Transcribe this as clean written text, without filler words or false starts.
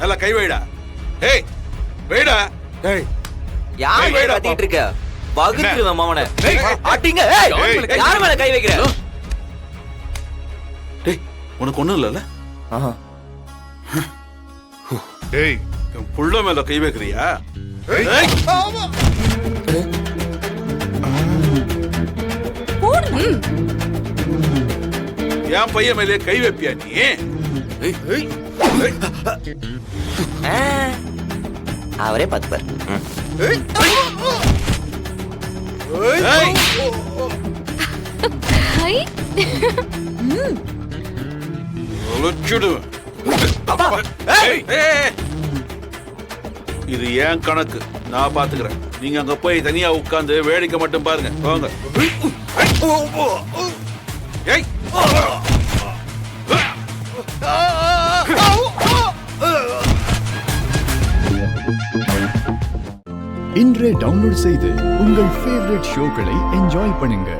நல்லா கை வைடா. ஏய் வைடா. ஏய் யார் மேல கத்திட்டு இருக்க? பகுத்துருவேன் மாமனே. அடிங்க. யார் மேல கை வைக்கிற? டேய் உனக்கு ஒண்ணும் இல்லல? டேய் என் புள்ள மேல கை வைக்கிறியா? என் பையன் மேலே கை வைப்பியா நீ? அவரே பத்துப்பார். இது ஏன் கணக்கு, நான் பாத்துக்கிறேன். நீங்க அங்க போய் தனியா உட்கார்ந்து வேடிக்கை மட்டும் பாருங்க. வாங்க. ஏய் இன்றே டவுன்லோட் செய்து உங்கள் ஃபேவரட் ஷோக்களை என்ஜாய் பண்ணுங்க.